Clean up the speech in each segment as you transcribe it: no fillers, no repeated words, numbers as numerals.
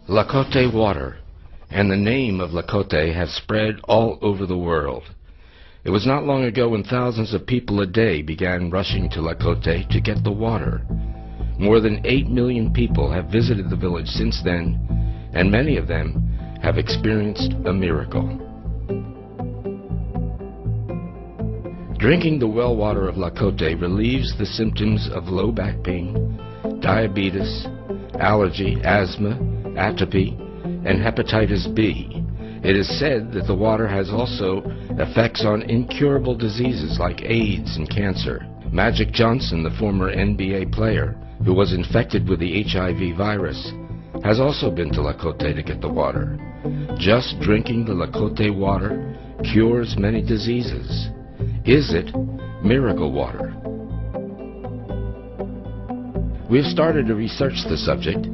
Tlacote water and the name of Tlacote have spread all over the world. It was not long ago when thousands of people a day began rushing to Tlacote to get the water. More than 8 million people have visited the village since then, and many of them have experienced a miracle. Drinking the well water of Tlacote relieves the symptoms of low back pain, diabetes, allergy, asthma, atopy, and hepatitis B. It is said that the water has also effects on incurable diseases like AIDS and cancer. Magic Johnson, the former NBA player who was infected with the HIV virus, has also been to Tlacote to get the water. Just drinking the Tlacote water cures many diseases. Is it miracle water? We have started to research the subject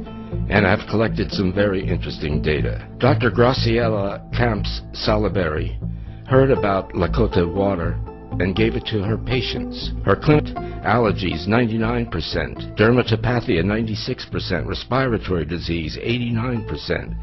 and have collected some very interesting data. Dr. Graciela Camps Salaberi heard about Tlacote water and gave it to her patients. Her clinic: allergies 99%, dermatopathia 96%, respiratory disease 89%,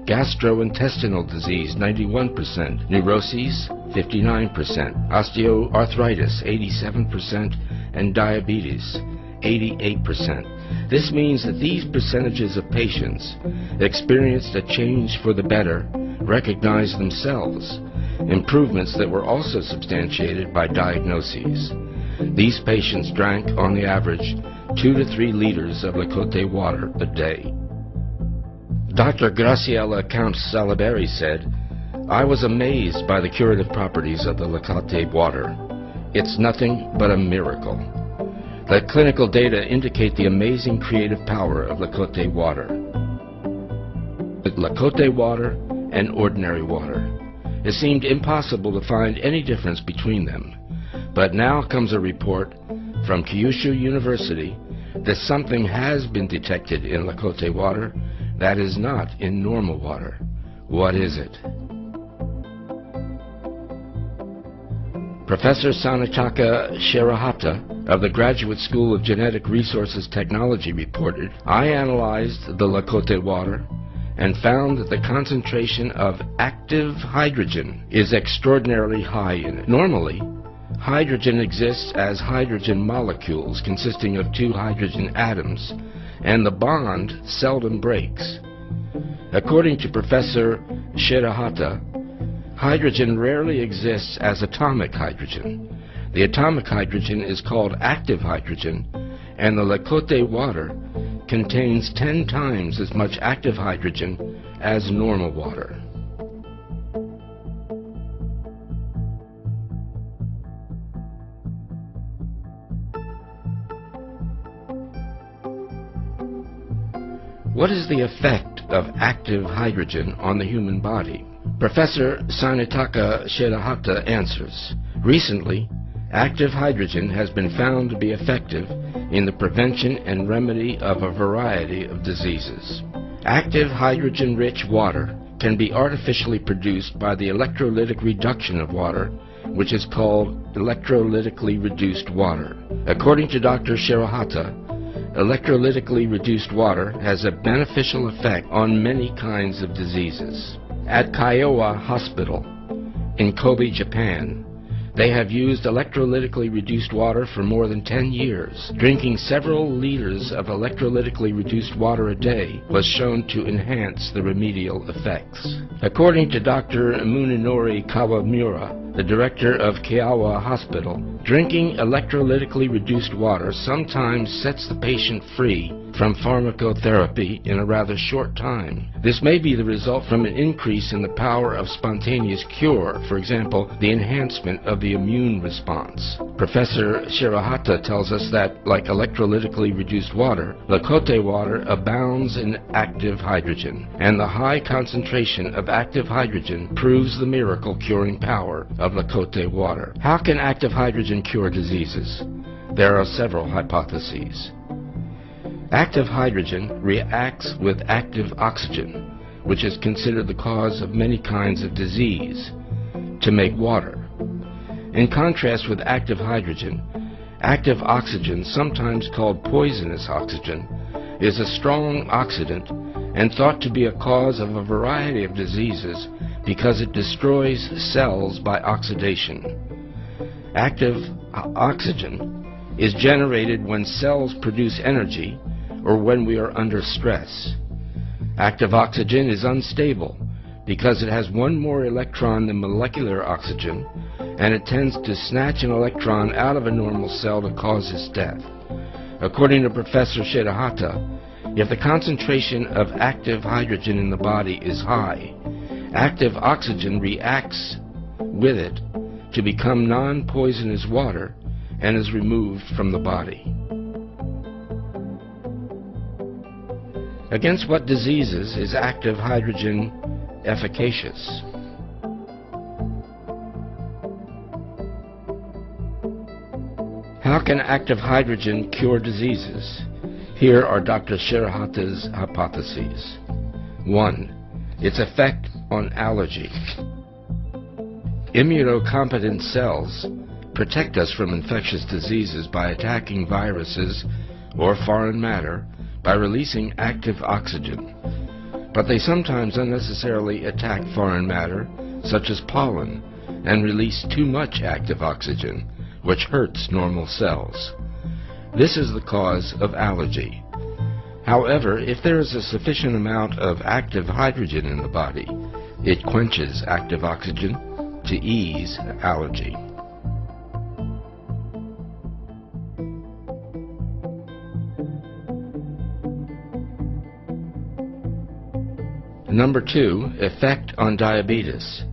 gastrointestinal disease 91%, neuroses 59%, osteoarthritis 87%, and diabetes 88%. This means that these percentages of patients experienced a change for the better, recognized themselves, improvements that were also substantiated by diagnoses. These patients drank, on the average, 2 to 3 liters of Tlacote water a day. Dr. Graciela Camps Salaberi said, "I was amazed by the curative properties of the Tlacote water. It's nothing but a miracle." The clinical data indicate the amazing creative power of Tlacote water. With Tlacote water and ordinary water, it seemed impossible to find any difference between them. But now comes a report from Kyushu University that something has been detected in Tlacote water that is not in normal water. What is it? Professor Sanataka Shirahata of the Graduate School of Genetic Resources Technology reported, "I analyzed the Tlacote water and found that the concentration of active hydrogen is extraordinarily high in it. Normally, hydrogen exists as hydrogen molecules consisting of 2 hydrogen atoms, and the bond seldom breaks. According to Professor Shirahata, hydrogen rarely exists as atomic hydrogen. The atomic hydrogen is called active hydrogen, and the Tlacote water contains 10 times as much active hydrogen as normal water." What is the effect of active hydrogen on the human body? Professor Sanataka Shirahata answers, "Recently, active hydrogen has been found to be effective in the prevention and remedy of a variety of diseases. Active hydrogen-rich water can be artificially produced by the electrolytic reduction of water, which is called electrolytically reduced water. According to Dr. Shirahata, electrolytically reduced water has a beneficial effect on many kinds of diseases. At Kiowa Hospital in Kobe, Japan, they have used electrolytically reduced water for more than 10 years. Drinking several liters of electrolytically reduced water a day was shown to enhance the remedial effects." According to Dr. Munenori Kawamura, the director of Kiowa Hospital, drinking electrolytically reduced water sometimes sets the patient free from pharmacotherapy in a rather short time. This may be the result from an increase in the power of spontaneous cure, for example, the enhancement of the immune response. Professor Shirahata tells us that, like electrolytically reduced water, Tlacote water abounds in active hydrogen, and the high concentration of active hydrogen proves the miracle curing power of Tlacote water. How can active hydrogen cure diseases? There are several hypotheses. Active hydrogen reacts with active oxygen, which is considered the cause of many kinds of disease, to make water. In contrast with active hydrogen, active oxygen, sometimes called poisonous oxygen, is a strong oxidant and thought to be a cause of a variety of diseases because it destroys cells by oxidation. Active oxygen is generated when cells produce energy or when we are under stress. Active oxygen is unstable because it has one more electron than molecular oxygen, and it tends to snatch an electron out of a normal cell to cause its death. According to Professor Chahin, if the concentration of active hydrogen in the body is high, active oxygen reacts with it to become non-poisonous water and is removed from the body. Against what diseases is active hydrogen efficacious? How can active hydrogen cure diseases? Here are Dr. Chahin's hypotheses. 1. Its effect on allergy. Immunocompetent cells protect us from infectious diseases by attacking viruses or foreign matter by releasing active oxygen. But they sometimes unnecessarily attack foreign matter, such as pollen, and release too much active oxygen, which hurts normal cells. This is the cause of allergy. However, if there is a sufficient amount of active hydrogen in the body, it quenches active oxygen to ease allergy. Number 2, effect on diabetes.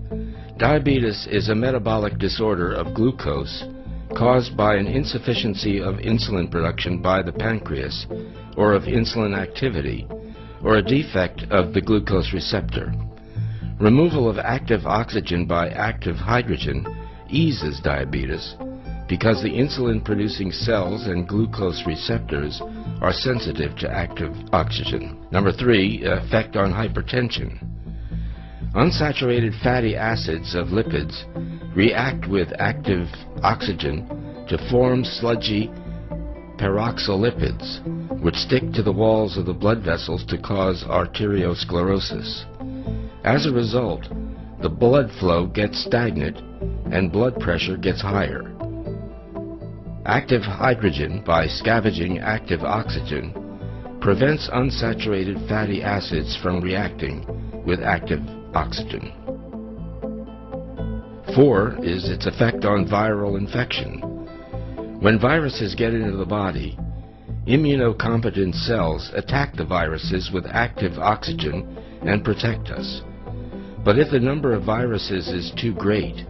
Diabetes is a metabolic disorder of glucose caused by an insufficiency of insulin production by the pancreas, or of insulin activity, or a defect of the glucose receptor. Removal of active oxygen by active hydrogen eases diabetes because the insulin-producing cells and glucose receptors are sensitive to active oxygen. Number 3, effect on hypertension. Unsaturated fatty acids of lipids react with active oxygen to form sludgy peroxolipids, which stick to the walls of the blood vessels to cause arteriosclerosis. As a result, the blood flow gets stagnant and blood pressure gets higher. Active hydrogen, by scavenging active oxygen, prevents unsaturated fatty acids from reacting with active oxygen. 4 is its effect on viral infection. When viruses get into the body, immunocompetent cells attack the viruses with active oxygen and protect us. But if the number of viruses is too great,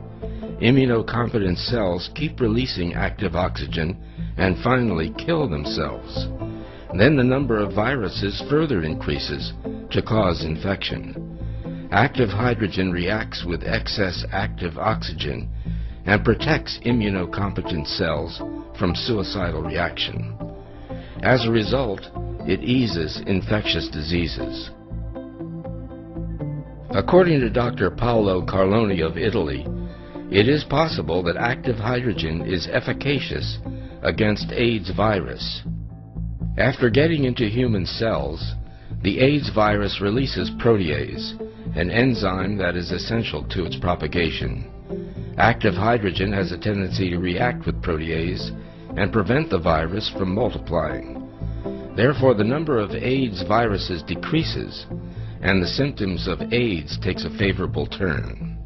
immunocompetent cells keep releasing active oxygen and finally kill themselves. Then the number of viruses further increases to cause infection. Active hydrogen reacts with excess active oxygen and protects immunocompetent cells from suicidal reaction. As a result, it eases infectious diseases. According to Dr. Paolo Carloni of Italy, it is possible that active hydrogen is efficacious against AIDS virus. After getting into human cells, the AIDS virus releases protease, an enzyme that is essential to its propagation. Active hydrogen has a tendency to react with protease and prevent the virus from multiplying. Therefore, the number of AIDS viruses decreases, and the symptoms of AIDS takes a favorable turn.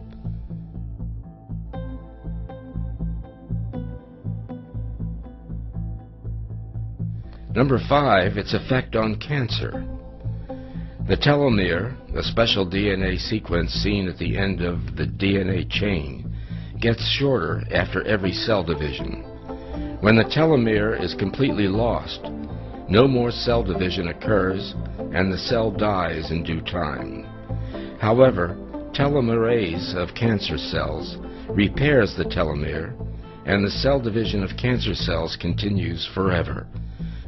Number 5, its effect on cancer. The telomere, a special DNA sequence seen at the end of the DNA chain, gets shorter after every cell division. When the telomere is completely lost, no more cell division occurs and the cell dies in due time. However, telomerase of cancer cells repairs the telomere, and the cell division of cancer cells continues forever.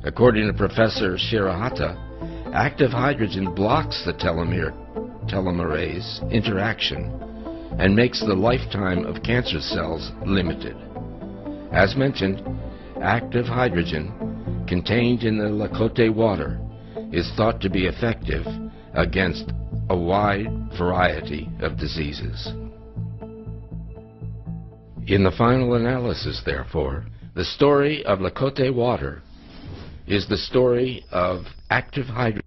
According to Professor Chahin, active hydrogen blocks the telomerase interaction and makes the lifetime of cancer cells limited. As mentioned, active hydrogen contained in the Tlacote water is thought to be effective against a wide variety of diseases. In the final analysis, therefore, the story of Tlacote water is the story of active hydrogen